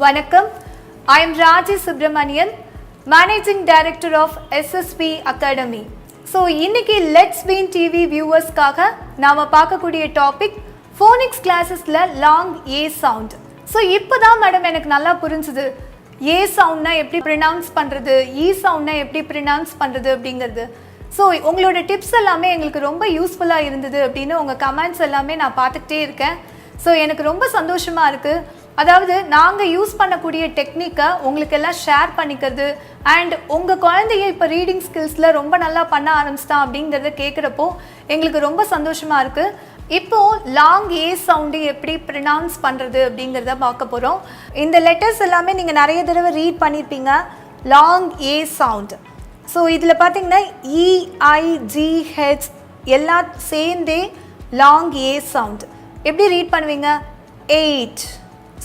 Vanakkam, I am RajiSubramanian-Managing Director of SSV Academy. So, இன்னைக்கு Let's Win TV viewers காக நாம பார்க்கக்கூடிய topic Phonics classes-ல long A sound. So, இப்போதான் madam எனக்கு நல்லா புரிஞ்சுது A sound-னா எப்படி pronounce பண்றது, E sound-னா எப்படி pronounce பண்றது அப்படிங்கிறது. ஸோ உங்களோட டிப்ஸ் எல்லாமே எங்களுக்கு ரொம்ப யூஸ்ஃபுல்லாக இருந்தது அப்படின்னு உங்கள் கமெண்ட்ஸ் எல்லாமே நான் பார்த்துக்கிட்டே இருக்கேன். ஸோ எனக்கு ரொம்ப சந்தோஷமாக இருக்குது. அதாவது நாங்கள் யூஸ் பண்ணக்கூடிய டெக்னிக்கை உங்களுக்கு எல்லாம் ஷேர் பண்ணிக்கிறது அண்ட் உங்கள் குழந்தைய இப்போ ரீடிங் ஸ்கில்ஸில் ரொம்ப நல்லா பண்ண ஆரம்பிச்சிட்டான் அப்படிங்கிறத கேட்குறப்போ எங்களுக்கு ரொம்ப சந்தோஷமாக இருக்குது. இப்போது லாங் ஏ சவுண்டு எப்படி ப்ரொனவுன்ஸ் பண்ணுறது அப்படிங்கிறத பார்க்க போகிறோம். இந்த லெட்டர்ஸ் எல்லாமே நீங்கள் நிறைய தடவை ரீட் பண்ணியிருப்பீங்க. லாங் ஏ சவுண்ட். ஸோ இதில் பார்த்தீங்கன்னா EIGH எல்லாம் சேர்ந்தே லாங் ஏ சவுண்ட். எப்படி ரீட் பண்ணுவீங்க? 8.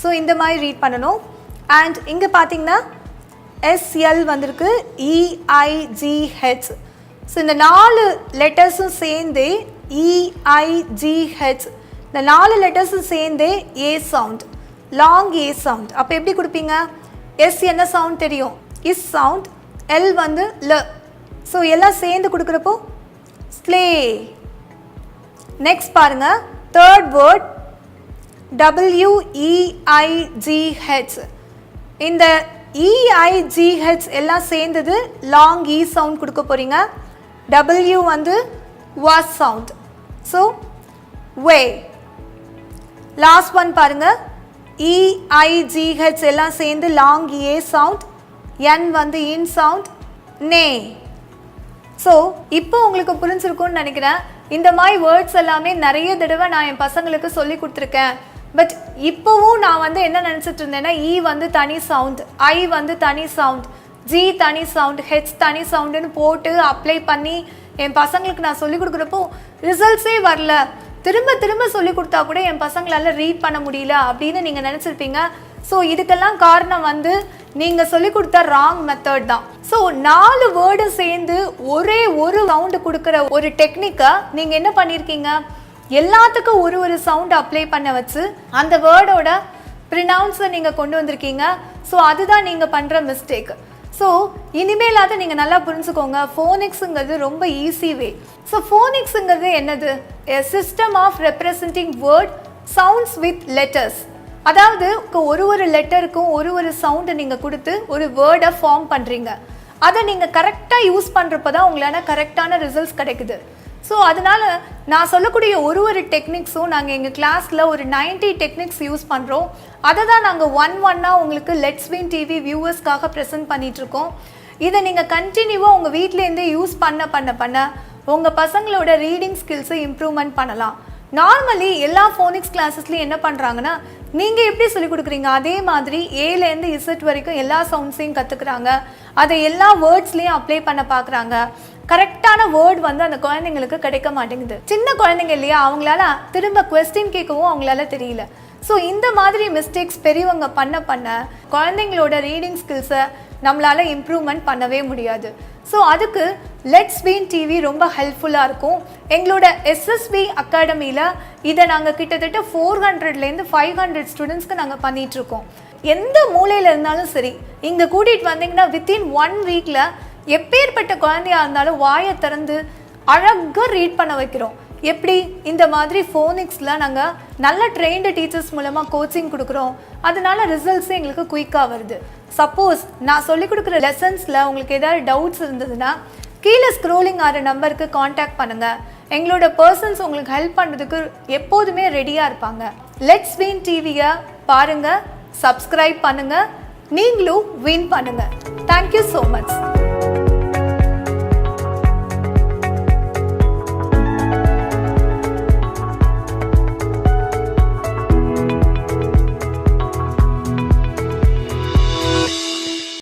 ஸோ இந்த மாதிரி ரீட் பண்ணணும். அண்ட் இங்கே பார்த்தீங்கன்னா SL வந்திருக்கு, EIGH. ஸோ இந்த 4 லெட்டர்ஸும் சேர்ந்தே EIGH, இந்த 4 லெட்டர்ஸும் சேர்ந்தே ஏ சவுண்ட், லாங் ஏ சவுண்ட். அப்போ எப்படி கொடுப்பீங்க? எஸ் என்ன சவுண்ட் தெரியும்? Is sound. எல் வந்து ல. ஸோ எல்லாம் சேர்ந்து கொடுக்குறப்போ ஸ்லே. நெக்ஸ்ட் பாருங்க, தேர்ட் வேர்ட் WEIGH. இந்த EIGH எல்லாம் சேர்ந்தது லாங் இ சவுண்ட் கொடுக்க போறீங்க. W வந்து was sound. So way. Last one பாருங்க, EIGH எல்லாம் சேர்ந்து லாங் ஏ சவுண்ட். N வந்து இன் சவுண்ட், நே. ஸோ இப்போ உங்களுக்கு புரிஞ்சிருக்கும்னு நினைக்கிறேன். இந்த மாதிரி வேர்ட்ஸ் எல்லாமே நிறைய தடவை நான் என் பசங்களுக்கு சொல்லி கொடுத்துருக்கேன். பட் இப்போவும் நான் வந்து என்ன நினச்சிட்டு இருந்தேன்னா, E வந்து தனி சவுண்ட், I வந்து தனி சவுண்ட், G தனி சவுண்ட், H தனி சவுண்டுன்னு போட்டு அப்ளை பண்ணி என் பசங்களுக்கு நான் சொல்லி கொடுக்குறப்போ ரிசல்ட்ஸே வரல. திரும்ப திரும்ப சொல்லி கொடுத்தா கூட என் பசங்களால ரீட் பண்ண முடியல அப்படின்னு நீங்கள் நினச்சிருப்பீங்க. ஸோ இதுக்கெல்லாம் காரணம் வந்து நீங்கள் சொல்லி கொடுத்த ராங் மெத்தட் தான். ஸோ 4 வேர்டு சேர்ந்து ஒரே ஒரு சவுண்டு கொடுக்குற ஒரு டெக்னிக்கை நீங்கள் என்ன பண்ணியிருக்கீங்க? எல்லாத்துக்கும் ஒரு சவுண்டு அப்ளை பண்ண வச்சு அந்த வேர்டோட ப்ரினவுன்ஸை நீங்கள் கொண்டு வந்திருக்கீங்க. ஸோ அதுதான் நீங்கள் பண்ணுற மிஸ்டேக். ஸோ இனிமேலாவது நீங்கள் நல்லா புரிஞ்சுக்கோங்க, ஃபோனிக்ஸுங்கிறது ரொம்ப ஈஸி வே. ஸோ ஃபோனிக்ஸுங்கிறது என்னது? A system of representing word sounds with letters. அதாவது ஒரு லெட்டருக்கும் ஒரு சவுண்டை நீங்கள் கொடுத்து ஒரு வேர்டை ஃபார்ம் பண்ணுறீங்க. அதை நீங்கள் கரெக்டாக யூஸ் பண்ணுறப்ப தான் உங்களால் கரெக்டான ரிசல்ட்ஸ் கிடைக்குது. ஸோ அதனால் நான் சொல்லக்கூடிய ஒரு டெக்னிக்ஸும் நாங்கள் எங்கள் கிளாஸில் ஒரு 90 டெக்னிக்ஸ் யூஸ் பண்ணுறோம். அதை தான் நாங்கள் ஒன்னாக உங்களுக்கு லெட்ஸ் வின் டிவி வியூவர்ஸ்க்காக ப்ரெசென்ட் பண்ணிகிட்ருக்கோம். இதை நீங்கள் கண்டினியூவாக உங்கள் வீட்டிலேருந்தே யூஸ் பண்ண உங்கள் பசங்களோட ரீடிங் ஸ்கில்ஸை இம்ப்ரூவ்மெண்ட் பண்ணலாம். நார்மலி எல்லா ஃபோனிக்ஸ் கிளாஸஸ்லையும் என்ன பண்ணுறாங்கன்னா, நீங்கள் எப்படி சொல்லிக் கொடுக்குறீங்க அதே மாதிரி ஏலேருந்து இசட் வரைக்கும் எல்லா சவுண்ட்ஸையும் கற்றுக்குறாங்க. அதை எல்லா வேர்ட்ஸ்லேயும் அப்ளை பண்ண பார்க்குறாங்க. கரெக்டான வேர்ட் வந்து அந்த குழந்தைங்களுக்கு கிடைக்க மாட்டேங்குது. சின்ன குழந்தைங்க இல்லையா, அவங்களால திரும்ப குவெஸ்டின் கேட்கவும் அவங்களால தெரியல. ஸோ இந்த மாதிரி மிஸ்டேக்ஸ் பெரியவங்க பண்ண குழந்தைங்களோட ரீடிங் ஸ்கில்ஸை நம்மளால இம்ப்ரூவ்மெண்ட் பண்ணவே முடியாது. ஸோ அதுக்கு லெட்ஸ் வின் டிவி ரொம்ப ஹெல்ப்ஃபுல்லாக இருக்கும். எங்களோட SSV அகாடமியில் இதை நாங்கள் கிட்டத்தட்ட 400லேருந்து 500 ஸ்டூடெண்ட்ஸ்க்கு நாங்கள் பண்ணிகிட்ருக்கோம். எந்த மூலையில் இருந்தாலும் சரி, இங்கே கூட்டிகிட்டு வந்தீங்கன்னா வித்தின் 1 வீக்கில் எப்பேற்பட்ட குழந்தையாக இருந்தாலும் வாயை திறந்து அழகாக ரீட் பண்ண வைக்கிறோம். எப்படி? இந்த மாதிரி ஃபோனிக்ஸில் நாங்கள் நல்ல ட்ரெயின்டு டீச்சர்ஸ் மூலமாக கோச்சிங் கொடுக்குறோம். அதனால ரிசல்ட்ஸே எங்களுக்கு குயிக்காக வருது. சப்போஸ் நான் சொல்லிக் கொடுக்குற லெசன்ஸில் உங்களுக்கு ஏதாவது டவுட்ஸ் இருந்ததுன்னா கீழே ஸ்க்ரோலிங் ஆகிற நம்பருக்கு காண்டாக்ட் பண்ணுங்கள். எங்களோட பர்சன்ஸ் உங்களுக்கு ஹெல்ப் பண்ணுறதுக்கு எப்போதுமே ரெடியாக இருப்பாங்க. லெட்ஸ் வின் டிவியை பாருங்கள், சப்ஸ்கிரைப் பண்ணுங்கள், நீங்களும் வின் பண்ணுங்கள். Thank you so much.